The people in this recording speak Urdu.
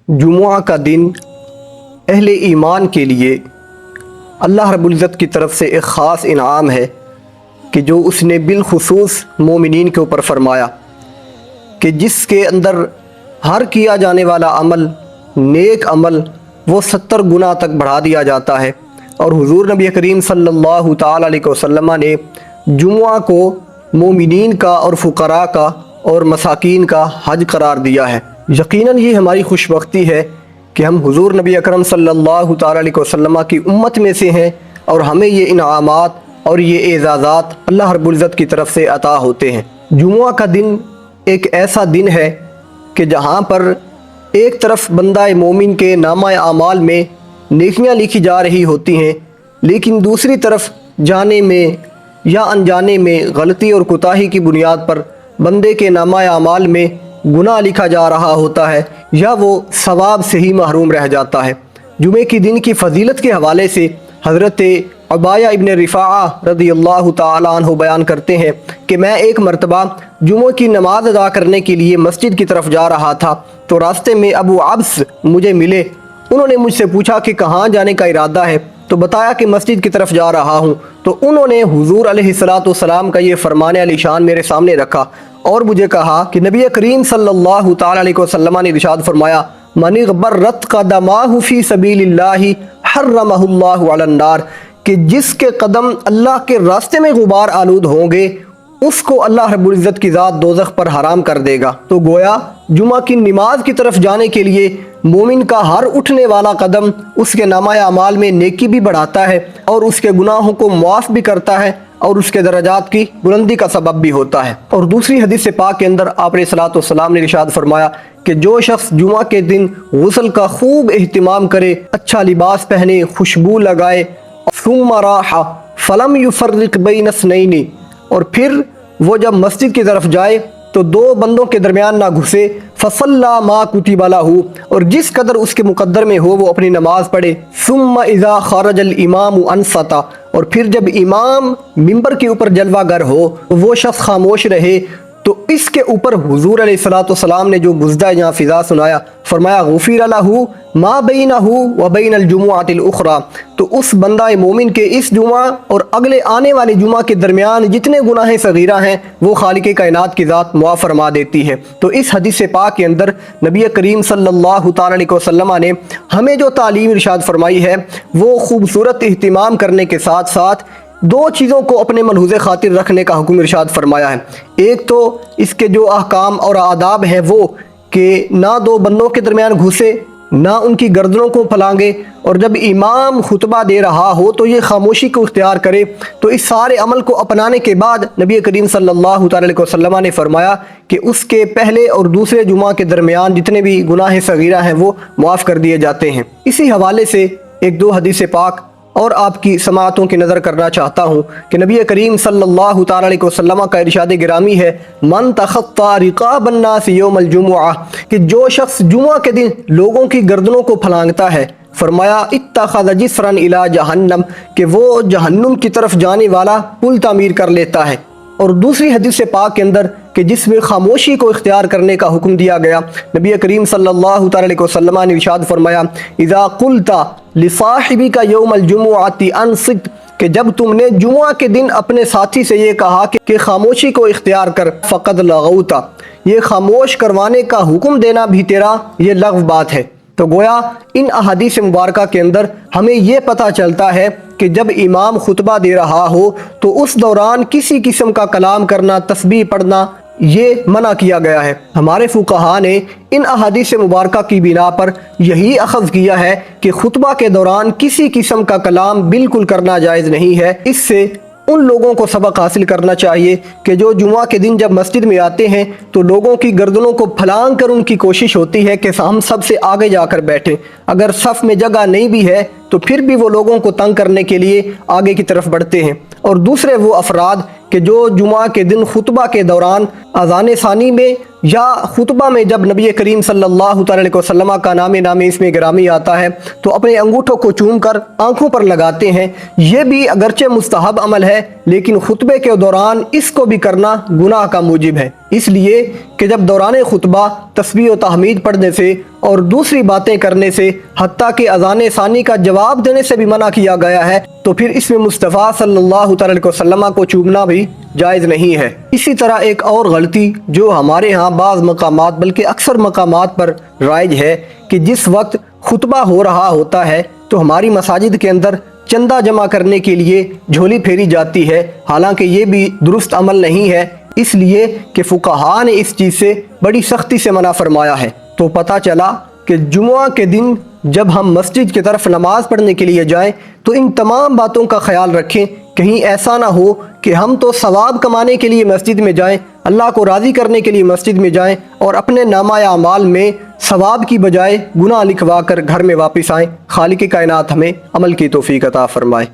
جمعہ کا دن اہل ایمان کے لیے اللہ رب العزت کی طرف سے ایک خاص انعام ہے کہ جو اس نے بالخصوص مومنین کے اوپر فرمایا کہ جس کے اندر ہر کیا جانے والا عمل نیک عمل وہ 70 گنا تک بڑھا دیا جاتا ہے۔ اور حضور نبی کریم صلی اللہ تعالی علیہ وسلم نے جمعہ کو مومنین کا اور فقراء کا اور مساکین کا حج قرار دیا ہے۔ یقیناً یہ ہماری خوش بختی ہے کہ ہم حضور نبی اکرم صلی اللہ تعالی علیہ وسلم کی امت میں سے ہیں اور ہمیں یہ انعامات اور یہ اعزازات اللہ رب العزت کی طرف سے عطا ہوتے ہیں۔ جمعہ کا دن ایک ایسا دن ہے کہ جہاں پر ایک طرف بندہ مومن کے نامہ اعمال میں نیکیاں لکھی جا رہی ہوتی ہیں، لیکن دوسری طرف جانے میں یا انجانے میں غلطی اور کوتاہی کی بنیاد پر بندے کے نامہ اعمال میں گناہ لکھا جا رہا ہوتا ہے یا وہ ثواب سے ہی محروم رہ جاتا ہے۔ جمعے کی دن کی فضیلت کے حوالے سے حضرت عبایہ ابن رفاعہ رضی اللہ تعالی عنہ بیان کرتے ہیں کہ میں ایک مرتبہ جمعہ کی نماز ادا کرنے کے لیے مسجد کی طرف جا رہا تھا تو راستے میں ابو عبس مجھے ملے۔ انہوں نے مجھ سے پوچھا کہ کہاں جانے کا ارادہ ہے، تو بتایا کہ مسجد کی طرف جا رہا ہوں۔ تو انہوں نے حضور علیہ السلام کا یہ فرمان علی شان میرے سامنے رکھا اور مجھے کہا کہ نبی کریم صلی اللہ تعالی علیہ وسلم نے ارشاد فرمایا من غبرت قدماہ فی سبیل اللہ حرمہ اللہ علی النار، کہ جس کے قدم اللہ کے راستے میں غبار آلود ہوں گے اس کو اللہ رب العزت کی ذات دوزخ پر حرام کر دے گا۔ تو گویا جمعہ کی نماز کی طرف جانے کے لیے مومن کا ہر اٹھنے والا قدم اس کے نامہ اعمال میں نیکی بھی بڑھاتا ہے اور اس کے گناہوں کو معاف بھی کرتا ہے اور اس کے درجات کی بلندی کا سبب بھی ہوتا ہے۔ اور دوسری حدیث پاک کے اندر آپ علیہ السلام نے ارشاد فرمایا کہ جو شخص جمعہ کے دن غسل کا خوب اہتمام کرے، اچھا لباس پہنے، خوشبو لگائے، ثم راح فلم یفرق بین اثنین، اور پھر وہ جب مسجد کی طرف جائے تو دو بندوں کے درمیان نہ گھسے، فصلی ما کتب لہ، اور جس قدر اس کے مقدر میں ہو وہ اپنی نماز پڑھے، ثم اذا خرج الامام انصت، اور پھر جب امام منبر کے اوپر جلوہ گر ہو وہ شخص خاموش رہے۔ تو اس کے اوپر حضور علیہ السلام نے جو گزدہ یہاں فضا سنایا، فرمایا غفر لہ ما بینہ و بین الجمعۃ الاخری، تو اس بندہ مومن کے اس جمعہ اور اگلے آنے والے جمعہ کے درمیان جتنے گناہ صغیرہ ہیں وہ خالق کائنات کی ذات معاف فرما دیتی ہے۔ تو اس حدیث پاک کے اندر نبی کریم صلی اللہ تعالی علیہ وسلم نے ہمیں جو تعلیم ارشاد فرمائی ہے وہ خوبصورت اہتمام کرنے کے ساتھ ساتھ دو چیزوں کو اپنے ملحوظ خاطر رکھنے کا حکم ارشاد فرمایا ہے۔ ایک تو اس کے جو احکام اور آداب ہیں وہ کہ نہ دو بندوں کے درمیان گھسے، نہ ان کی گردنوں کو پھلانگے، اور جب امام خطبہ دے رہا ہو تو یہ خاموشی کو اختیار کرے۔ تو اس سارے عمل کو اپنانے کے بعد نبی کریم صلی اللہ تعالی علیہ وسلم نے فرمایا کہ اس کے پہلے اور دوسرے جمعہ کے درمیان جتنے بھی گناہ صغیرہ ہیں وہ معاف کر دیے جاتے ہیں۔ اسی حوالے سے ایک دو حدیث پاک اور آپ کی سماعتوں کی نظر کرنا چاہتا ہوں کہ نبی کریم صلی اللہ تعالی علیہ وسلم کا ارشاد گرامی ہے من تخطى رقاب الناس یوم الجمعہ، کہ جو شخص جمعہ کے دن لوگوں کی گردنوں کو پھلانگتا ہے، فرمایا اتخذ جسرا الی جہنم، کہ وہ جہنم کی طرف جانے والا پل تعمیر کر لیتا ہے۔ اور دوسری حدیث پاک کے اندر کہ جس میں خاموشی کو اختیار کرنے کا حکم دیا گیا، نبی کریم صلی اللہ تعالی علیہ وسلم نے ارشاد فرمایا اذا قلت لصاحبک یوم الجمعۃ انصت، کہ جب تم نے جمعہ کے دن اپنے ساتھی سے یہ کہا کہ خاموشی کو اختیار کر، فقد لغوت، یہ خاموش کروانے کا حکم دینا بھی تیرا یہ لغو بات ہے۔ تو گویا ان احادیث مبارکہ کے اندر ہمیں یہ پتہ چلتا ہے کہ جب امام خطبہ دے رہا ہو تو اس دوران کسی قسم کا کلام کرنا، تسبیح پڑھنا یہ منع کیا گیا ہے۔ ہمارے فقہاء نے ان احادیث مبارکہ کی بنا پر یہی اخذ کیا ہے کہ خطبہ کے دوران کسی قسم کا کلام بالکل کرنا جائز نہیں ہے۔ اس سے ان لوگوں کو سبق حاصل کرنا چاہیے کہ جو جمعہ کے دن جب مسجد میں آتے ہیں تو لوگوں کی گردنوں کو پھلانگ کر ان کی کوشش ہوتی ہے کہ ہم سب سے آگے جا کر بیٹھیں، اگر صف میں جگہ نہیں بھی ہے تو پھر بھی وہ لوگوں کو تنگ کرنے کے لیے آگے کی طرف بڑھتے ہیں۔ اور دوسرے وہ افراد کہ جو جمعہ کے دن خطبہ کے دوران اذان ثانی میں یا خطبہ میں جب نبی کریم صلی اللہ تعالی علیہ وسلم کا نام اس میں گرامی آتا ہے تو اپنے انگوٹھوں کو چوم کر آنکھوں پر لگاتے ہیں، یہ بھی اگرچہ مستحب عمل ہے لیکن خطبے کے دوران اس کو بھی کرنا گناہ کا موجب ہے، اس لیے کہ جب دوران خطبہ تسبیح و تحمید پڑھنے سے اور دوسری باتیں کرنے سے حتیٰ کہ اذان ثانی کا جواب دینے سے بھی منع کیا گیا ہے تو پھر اس میں مصطفیٰ صلی اللہ تعالی علیہ وسلم کو چومنا بھی جائز نہیں ہے۔ اسی طرح ایک اور غلطی جو ہمارے ہاں بعض مقامات بلکہ اکثر مقامات پر رائج ہے کہ جس وقت خطبہ ہو رہا ہوتا ہے تو ہماری مساجد کے اندر چندہ جمع کرنے کے لیے جھولی پھیری جاتی ہے، حالانکہ یہ بھی درست عمل نہیں ہے، اس لیے کہ فقہاء نے اس چیز سے بڑی سختی سے منع فرمایا ہے۔ تو پتہ چلا کہ جمعہ کے دن جب ہم مسجد کی طرف نماز پڑھنے کے لیے جائیں تو ان تمام باتوں کا خیال رکھیں، کہیں ایسا نہ ہو کہ ہم تو ثواب کمانے کے لیے مسجد میں جائیں، اللہ کو راضی کرنے کے لیے مسجد میں جائیں اور اپنے نامہ اعمال میں ثواب کی بجائے گناہ لکھوا کر گھر میں واپس آئیں۔ خالق کائنات ہمیں عمل کی توفیق عطا فرمائے۔